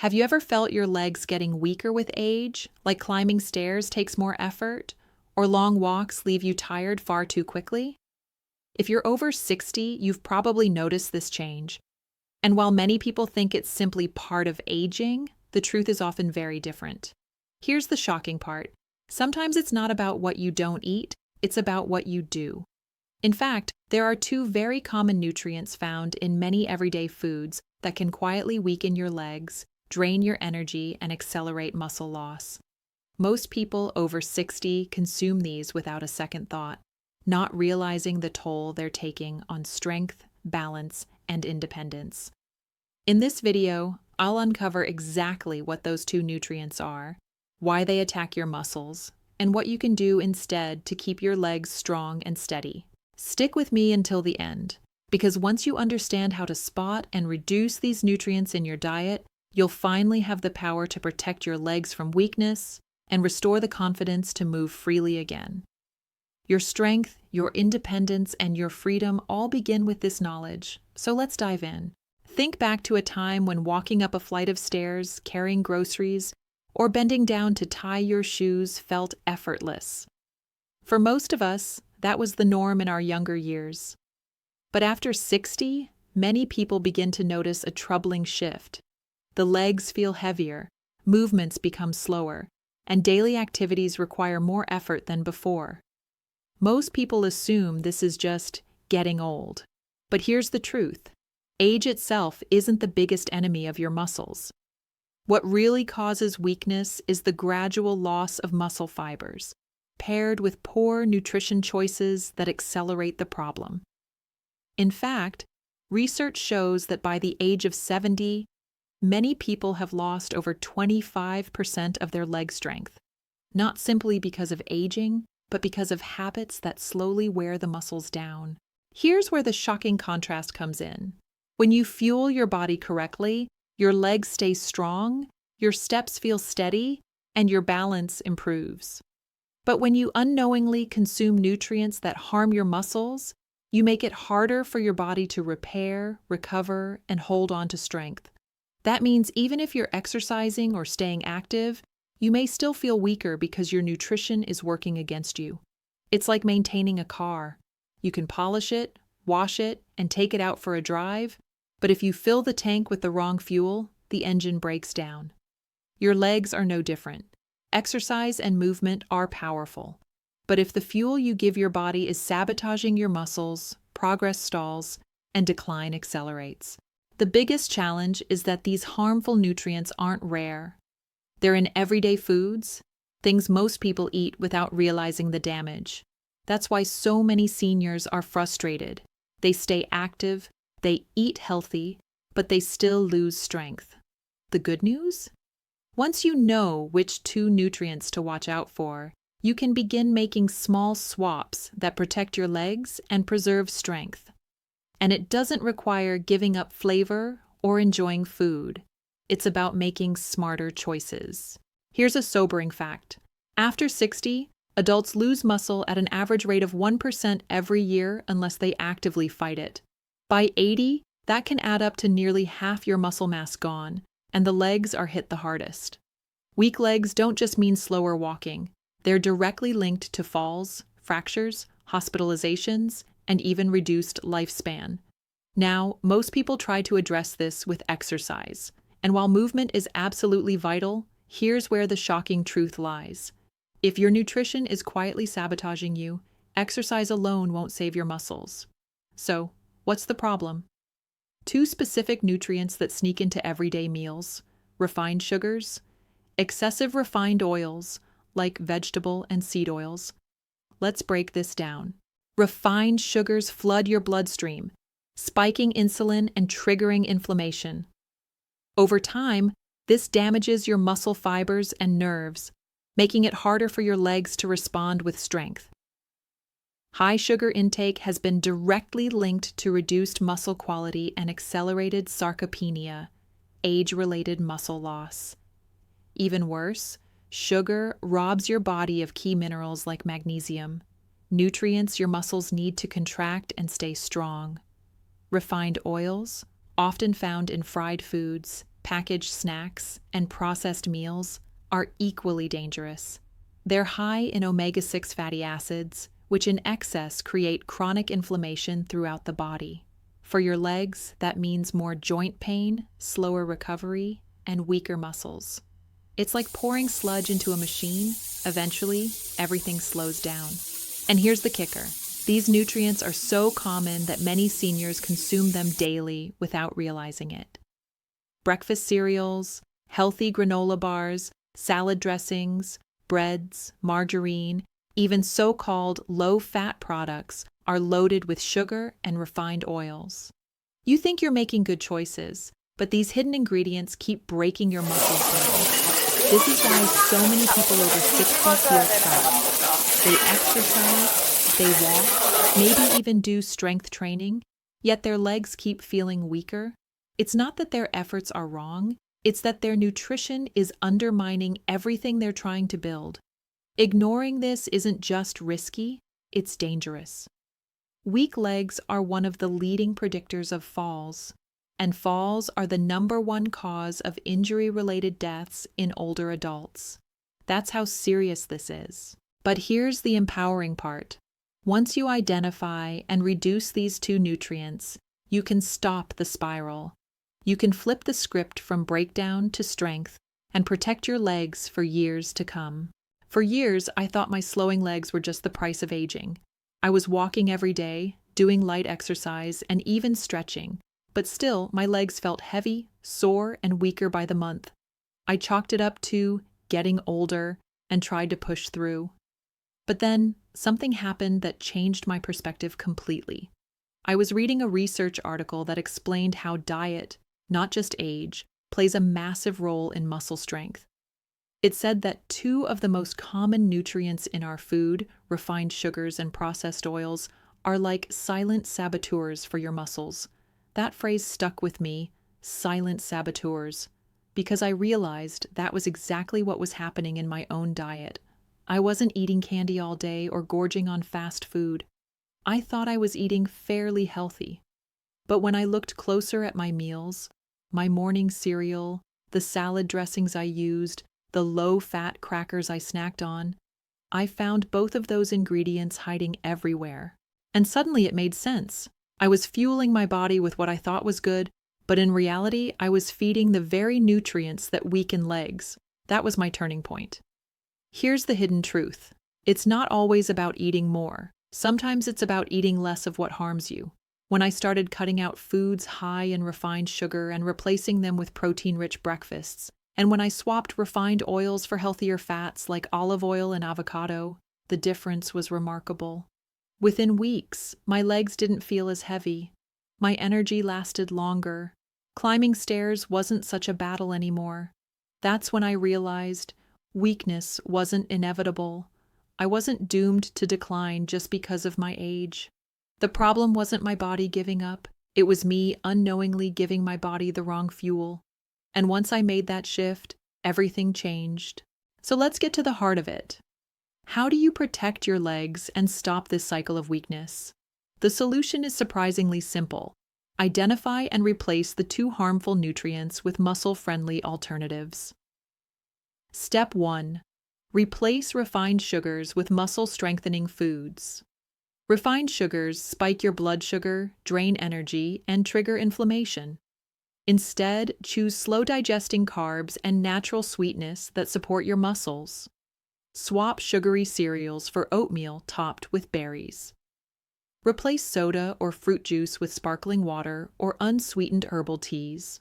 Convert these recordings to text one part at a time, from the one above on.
Have you ever felt your legs getting weaker with age, like climbing stairs takes more effort, or long walks leave you tired far too quickly? If you're over 60, you've probably noticed this change. And while many people think it's simply part of aging, the truth is often very different. Here's the shocking part. Sometimes it's not about what you don't eat, it's about what you do. In fact, there are two very common nutrients found in many everyday foods that can quietly weaken your legs, drain your energy, and accelerate muscle loss. Most people over 60 consume these without a second thought, not realizing the toll they're taking on strength, balance, and independence. In this video, I'll uncover exactly what those two nutrients are, why they attack your muscles, and what you can do instead to keep your legs strong and steady. Stick with me until the end, because once you understand how to spot and reduce these nutrients in your diet, you'll finally have the power to protect your legs from weakness and restore the confidence to move freely again. Your strength, your independence, and your freedom all begin with this knowledge, so let's dive in. Think back to a time when walking up a flight of stairs, carrying groceries, or bending down to tie your shoes felt effortless. For most of us, that was the norm in our younger years. But after 60, many people begin to notice a troubling shift. The legs feel heavier, movements become slower, and daily activities require more effort than before. Most people assume this is just getting old. But here's the truth. Age itself isn't the biggest enemy of your muscles. What really causes weakness is the gradual loss of muscle fibers, paired with poor nutrition choices that accelerate the problem. In fact, research shows that by the age of 70, many people have lost over 25% of their leg strength, not simply because of aging, but because of habits that slowly wear the muscles down. Here's where the shocking contrast comes in. When you fuel your body correctly, your legs stay strong, your steps feel steady, and your balance improves. But when you unknowingly consume nutrients that harm your muscles, you make it harder for your body to repair, recover, and hold on to strength. That means even if you're exercising or staying active, you may still feel weaker because your nutrition is working against you. It's like maintaining a car. You can polish it, wash it, and take it out for a drive, but if you fill the tank with the wrong fuel, the engine breaks down. Your legs are no different. Exercise and movement are powerful. But if the fuel you give your body is sabotaging your muscles, progress stalls, and decline accelerates. The biggest challenge is that these harmful nutrients aren't rare. They're in everyday foods, things most people eat without realizing the damage. That's why so many seniors are frustrated. They stay active, they eat healthy, but they still lose strength. The good news? Once you know which two nutrients to watch out for, you can begin making small swaps that protect your legs and preserve strength. And it doesn't require giving up flavor or enjoying food. It's about making smarter choices. Here's a sobering fact. After 60, adults lose muscle at an average rate of 1% every year unless they actively fight it. By 80, that can add up to nearly half your muscle mass gone, and the legs are hit the hardest. Weak legs don't just mean slower walking. They're directly linked to falls, fractures, hospitalizations, and even reduced lifespan. Now, most people try to address this with exercise. And while movement is absolutely vital, here's where the shocking truth lies. If your nutrition is quietly sabotaging you, exercise alone won't save your muscles. So, what's the problem? Two specific nutrients that sneak into everyday meals: refined sugars, excessive refined oils, like vegetable and seed oils. Let's break this down. Refined sugars flood your bloodstream, spiking insulin and triggering inflammation. Over time, this damages your muscle fibers and nerves, making it harder for your legs to respond with strength. High sugar intake has been directly linked to reduced muscle quality and accelerated sarcopenia, age-related muscle loss. Even worse, sugar robs your body of key minerals like magnesium, nutrients your muscles need to contract and stay strong. Refined oils, often found in fried foods, packaged snacks, and processed meals are equally dangerous. They're high in omega-6 fatty acids, which in excess create chronic inflammation throughout the body. For your legs, that means more joint pain, slower recovery, and weaker muscles. It's like pouring sludge into a machine. Eventually, everything slows down. And here's the kicker. These nutrients are so common that many seniors consume them daily without realizing it. Breakfast cereals, healthy granola bars, salad dressings, breads, margarine, even so-called low-fat products are loaded with sugar and refined oils. You think you're making good choices, but these hidden ingredients keep breaking your muscles down. This is why so many people over 60 feel trapped. They exercise, they walk, maybe even do strength training, yet their legs keep feeling weaker. It's not that their efforts are wrong, it's that their nutrition is undermining everything they're trying to build. Ignoring this isn't just risky, it's dangerous. Weak legs are one of the leading predictors of falls, and falls are the #1 cause of injury-related deaths in older adults. That's how serious this is. But here's the empowering part. Once you identify and reduce these two nutrients, you can stop the spiral. You can flip the script from breakdown to strength and protect your legs for years to come. For years, I thought my slowing legs were just the price of aging. I was walking every day, doing light exercise, and even stretching, but still my legs felt heavy, sore, and weaker by the month. I chalked it up to getting older and tried to push through. But then something happened that changed my perspective completely. I was reading a research article that explained how diet, not just age, plays a massive role in muscle strength. It said that 2 of the most common nutrients in our food, refined sugars and processed oils, are like silent saboteurs for your muscles. That phrase stuck with me, silent saboteurs, because I realized that was exactly what was happening in my own diet. I wasn't eating candy all day or gorging on fast food. I thought I was eating fairly healthy. But when I looked closer at my meals, my morning cereal, the salad dressings I used, the low-fat crackers I snacked on, I found both of those ingredients hiding everywhere. And suddenly it made sense. I was fueling my body with what I thought was good, but in reality, I was feeding the very nutrients that weaken legs. That was my turning point. Here's the hidden truth. It's not always about eating more. Sometimes it's about eating less of what harms you. When I started cutting out foods high in refined sugar and replacing them with protein-rich breakfasts, and when I swapped refined oils for healthier fats like olive oil and avocado, the difference was remarkable. Within weeks, my legs didn't feel as heavy. My energy lasted longer. Climbing stairs wasn't such a battle anymore. That's when I realized weakness wasn't inevitable. I wasn't doomed to decline just because of my age. The problem wasn't my body giving up. It was me unknowingly giving my body the wrong fuel. And once I made that shift, everything changed. So let's get to the heart of it. How do you protect your legs and stop this cycle of weakness? The solution is surprisingly simple. Identify and replace the 2 harmful nutrients with muscle-friendly alternatives. Step 1. Replace refined sugars with muscle-strengthening foods. Refined sugars spike your blood sugar, drain energy, and trigger inflammation. Instead, choose slow-digesting carbs and natural sweetness that support your muscles. Swap sugary cereals for oatmeal topped with berries. Replace soda or fruit juice with sparkling water or unsweetened herbal teas.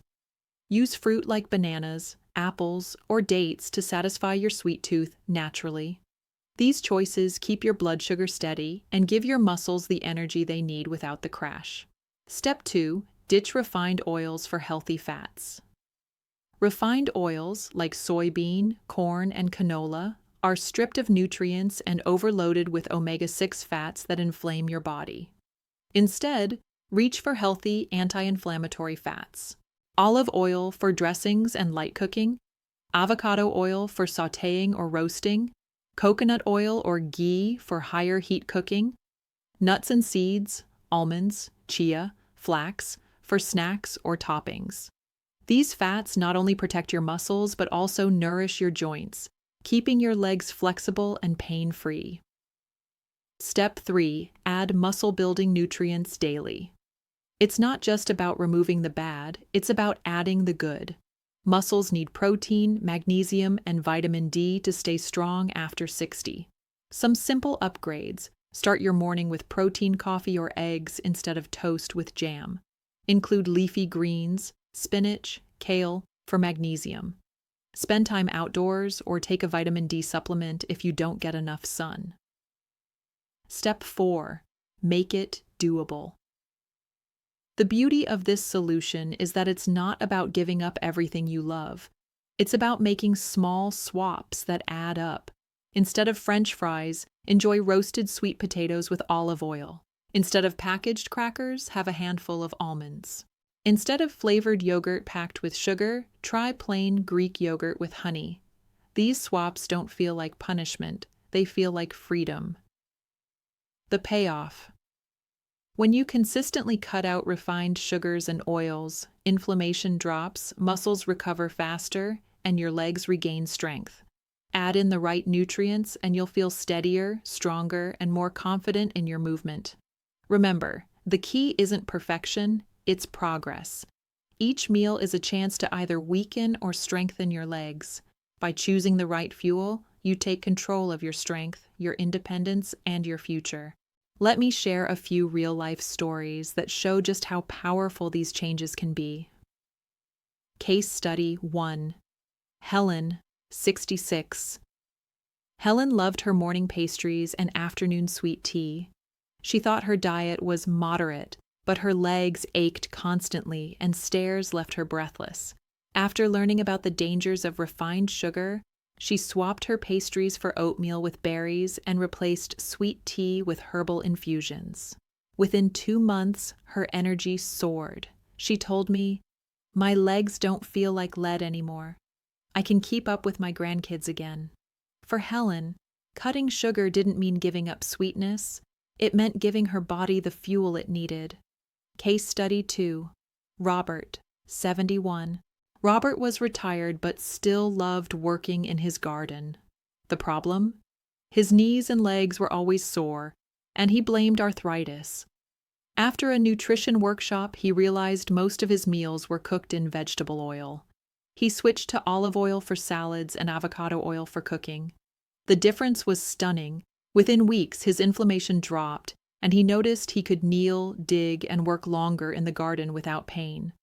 Use fruit like bananas, apples, or dates to satisfy your sweet tooth naturally. These choices keep your blood sugar steady and give your muscles the energy they need without the crash. Step 2. Ditch refined oils for healthy fats. Refined oils like soybean, corn, and canola are stripped of nutrients and overloaded with omega-6 fats that inflame your body. Instead, reach for healthy anti-inflammatory fats. Olive oil for dressings and light cooking, avocado oil for sautéing or roasting, coconut oil or ghee for higher heat cooking, nuts and seeds, almonds, chia, flax, for snacks or toppings. These fats not only protect your muscles but also nourish your joints, keeping your legs flexible and pain-free. Step 3. Add muscle-building nutrients daily. It's not just about removing the bad, it's about adding the good. Muscles need protein, magnesium, and vitamin D to stay strong after 60. Some simple upgrades. Start your morning with protein coffee or eggs instead of toast with jam. Include leafy greens, spinach, kale for magnesium. Spend time outdoors or take a vitamin D supplement if you don't get enough sun. Step 4. Make it doable. The beauty of this solution is that it's not about giving up everything you love. It's about making small swaps that add up. Instead of French fries, enjoy roasted sweet potatoes with olive oil. Instead of packaged crackers, have a handful of almonds. Instead of flavored yogurt packed with sugar, try plain Greek yogurt with honey. These swaps don't feel like punishment, they feel like freedom. The payoff. When you consistently cut out refined sugars and oils, inflammation drops, muscles recover faster, and your legs regain strength. Add in the right nutrients and you'll feel steadier, stronger, and more confident in your movement. Remember, the key isn't perfection, it's progress. Each meal is a chance to either weaken or strengthen your legs. By choosing the right fuel, you take control of your strength, your independence, and your future. Let me share a few real-life stories that show just how powerful these changes can be. Case Study 1. Helen, 66. Helen loved her morning pastries and afternoon sweet tea. She thought her diet was moderate, but her legs ached constantly and stares left her breathless. After learning about the dangers of refined sugar, she swapped her pastries for oatmeal with berries and replaced sweet tea with herbal infusions. Within 2 months, her energy soared. She told me, "My legs don't feel like lead anymore. I can keep up with my grandkids again." For Helen, cutting sugar didn't mean giving up sweetness. It meant giving her body the fuel it needed. Case Study 2. Robert, 71. Robert was retired but still loved working in his garden. The problem? His knees and legs were always sore, and he blamed arthritis. After a nutrition workshop, he realized most of his meals were cooked in vegetable oil. He switched to olive oil for salads and avocado oil for cooking. The difference was stunning. Within weeks, his inflammation dropped, and he noticed he could kneel, dig, and work longer in the garden without pain.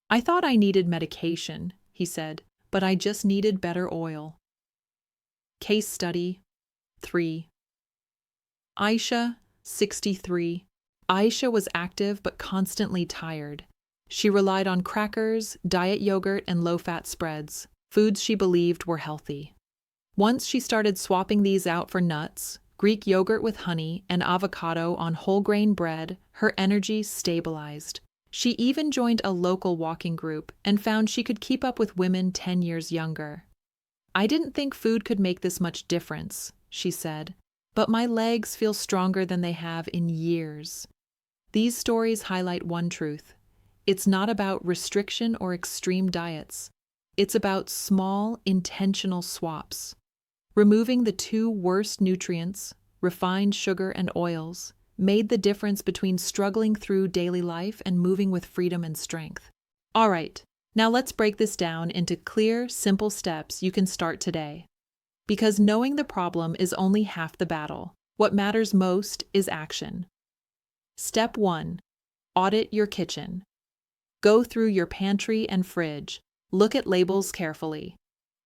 "I thought I needed medication," he said, "but I just needed better oil." Case Study 3. Aisha, 63. Aisha was active but constantly tired. She relied on crackers, diet yogurt, and low-fat spreads, foods she believed were healthy. Once she started swapping these out for nuts, Greek yogurt with honey, and avocado on whole-grain bread, her energy stabilized. She even joined a local walking group and found she could keep up with women 10 years younger. "I didn't think food could make this much difference," she said, "but my legs feel stronger than they have in years." These stories highlight one truth. It's not about restriction or extreme diets. It's about small, intentional swaps. Removing the 2 worst nutrients, refined sugar and oils, made the difference between struggling through daily life and moving with freedom and strength. All right, now let's break this down into clear, simple steps you can start today. Because knowing the problem is only half the battle. What matters most is action. Step 1. Audit your kitchen. Go through your pantry and fridge. Look at labels carefully.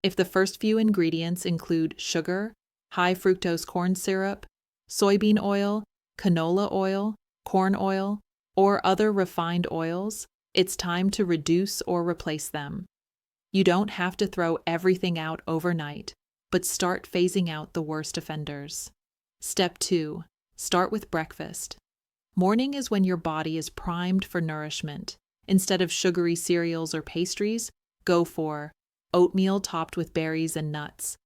If the first few ingredients include sugar, high fructose corn syrup, soybean oil, canola oil, corn oil, or other refined oils, it's time to reduce or replace them. You don't have to throw everything out overnight, but start phasing out the worst offenders. Step 2. Start with breakfast. Morning is when your body is primed for nourishment. Instead of sugary cereals or pastries, go for oatmeal topped with berries and nuts,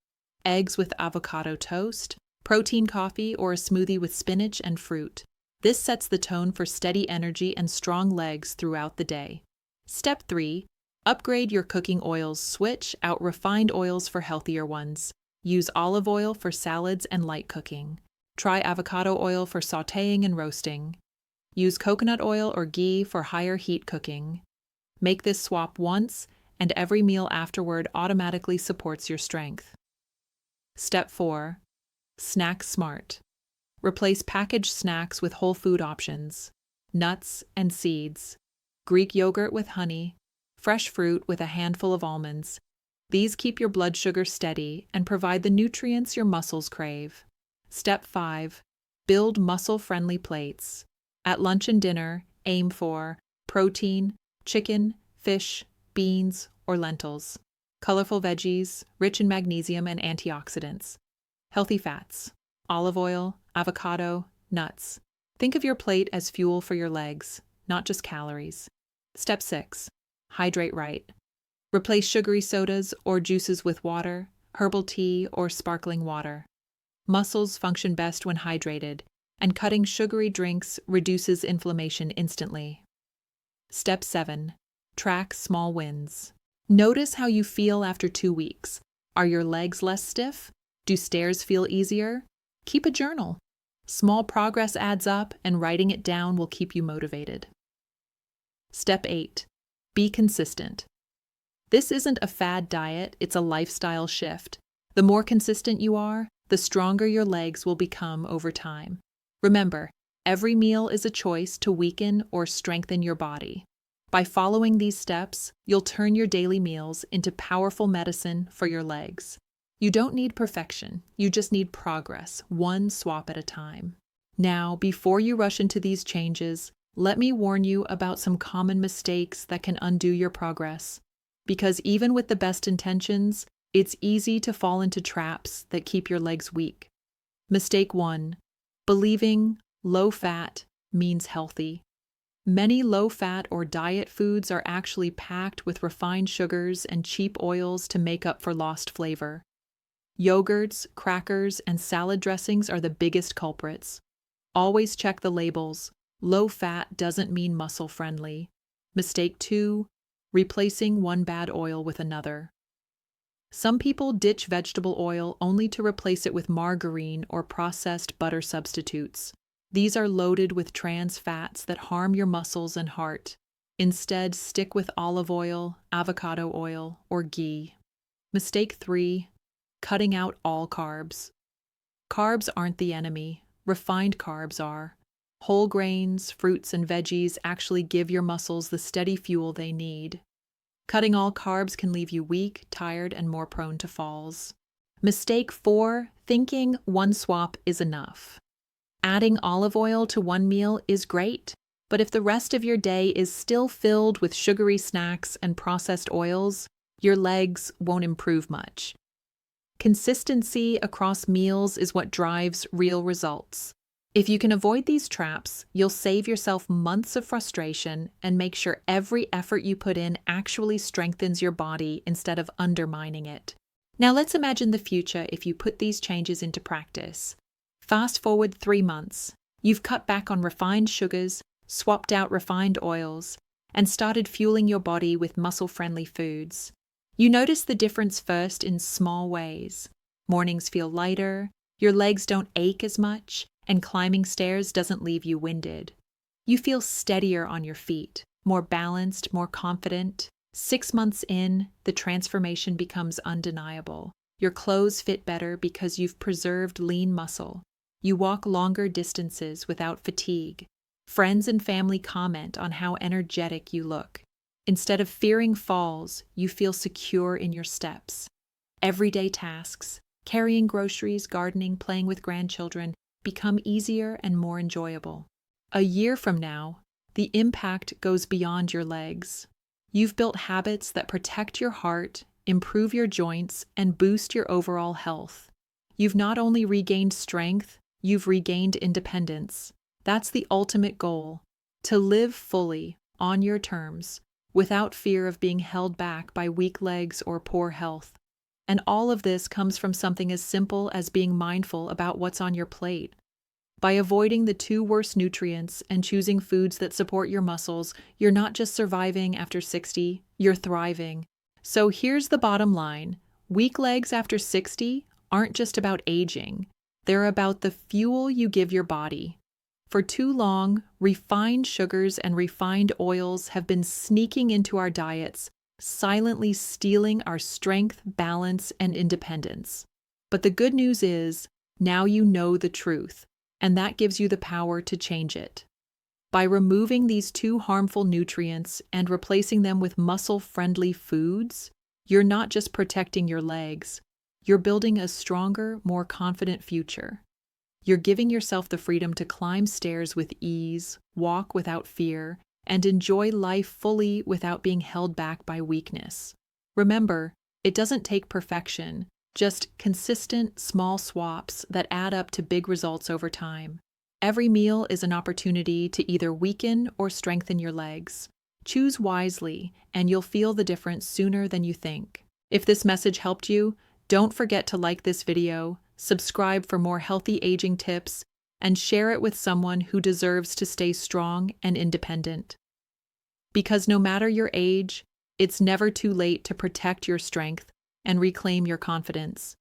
eggs with avocado toast, protein coffee, or a smoothie with spinach and fruit. This sets the tone for steady energy and strong legs throughout the day. Step 3. Upgrade your cooking oils, switch out refined oils for healthier ones. Use olive oil for salads and light cooking. Try avocado oil for sautéing and roasting. Use coconut oil or ghee for higher heat cooking. Make this swap once, and every meal afterward automatically supports your strength. Step 4. Snack smart. Replace packaged snacks with whole food options. Nuts and seeds. Greek yogurt with honey. Fresh fruit with a handful of almonds. These keep your blood sugar steady and provide the nutrients your muscles crave. Step 5. Build muscle-friendly plates. At lunch and dinner, aim for protein, chicken, fish, beans, or lentils. Colorful veggies, rich in magnesium and antioxidants. Healthy fats, olive oil, avocado, nuts. Think of your plate as fuel for your legs, not just calories. Step 6. Hydrate right. Replace sugary sodas or juices with water, herbal tea, or sparkling water. Muscles function best when hydrated, and cutting sugary drinks reduces inflammation instantly. Step 7. Track small wins. Notice how you feel after 2 weeks. Are your legs less stiff? Do stairs feel easier? Keep a journal. Small progress adds up, and writing it down will keep you motivated. Step 8. Be consistent. This isn't a fad diet, it's a lifestyle shift. The more consistent you are, the stronger your legs will become over time. Remember, every meal is a choice to weaken or strengthen your body. By following these steps, you'll turn your daily meals into powerful medicine for your legs. You don't need perfection, you just need progress, one swap at a time. Now, before you rush into these changes, let me warn you about some common mistakes that can undo your progress. Because even with the best intentions, it's easy to fall into traps that keep your legs weak. Mistake 1. Believing low fat means healthy. Many low-fat or diet foods are actually packed with refined sugars and cheap oils to make up for lost flavor. Yogurts, crackers, and salad dressings are the biggest culprits. Always check the labels. Low-fat doesn't mean muscle-friendly. Mistake 2. Replacing one bad oil with another. Some people ditch vegetable oil only to replace it with margarine or processed butter substitutes. These are loaded with trans fats that harm your muscles and heart. Instead, stick with olive oil, avocado oil, or ghee. Mistake 3. Cutting out all carbs. Carbs aren't the enemy. Refined carbs are. Whole grains, fruits, and veggies actually give your muscles the steady fuel they need. Cutting all carbs can leave you weak, tired, and more prone to falls. Mistake 4. Thinking one swap is enough. Adding olive oil to one meal is great, but if the rest of your day is still filled with sugary snacks and processed oils, your legs won't improve much. Consistency across meals is what drives real results. If you can avoid these traps, you'll save yourself months of frustration and make sure every effort you put in actually strengthens your body instead of undermining it. Now let's imagine the future if you put these changes into practice. Fast forward 3 months. You've cut back on refined sugars, swapped out refined oils, and started fueling your body with muscle-friendly foods. You notice the difference first in small ways. Mornings feel lighter, your legs don't ache as much, and climbing stairs doesn't leave you winded. You feel steadier on your feet, more balanced, more confident. 6 months in, the transformation becomes undeniable. Your clothes fit better because you've preserved lean muscle. You walk longer distances without fatigue. Friends and family comment on how energetic you look. Instead of fearing falls, you feel secure in your steps. Everyday tasks, carrying groceries, gardening, playing with grandchildren, become easier and more enjoyable. A year from now, the impact goes beyond your legs. You've built habits that protect your heart, improve your joints, and boost your overall health. You've not only regained strength, you've regained independence. That's the ultimate goal, to live fully, on your terms, without fear of being held back by weak legs or poor health. And all of this comes from something as simple as being mindful about what's on your plate. By avoiding the two worst nutrients and choosing foods that support your muscles, you're not just surviving after 60, you're thriving. So here's the bottom line. Weak legs after 60 aren't just about aging. They're about the fuel you give your body. For too long, refined sugars and refined oils have been sneaking into our diets, silently stealing our strength, balance, and independence. But the good news is, now you know the truth, and that gives you the power to change it. By removing these two harmful nutrients and replacing them with muscle-friendly foods, you're not just protecting your legs, you're building a stronger, more confident future. You're giving yourself the freedom to climb stairs with ease, walk without fear, and enjoy life fully without being held back by weakness. Remember, it doesn't take perfection, just consistent, small swaps that add up to big results over time. Every meal is an opportunity to either weaken or strengthen your legs. Choose wisely, and you'll feel the difference sooner than you think. If this message helped you, don't forget to like this video, subscribe for more healthy aging tips, and share it with someone who deserves to stay strong and independent. Because no matter your age, it's never too late to protect your strength and reclaim your confidence.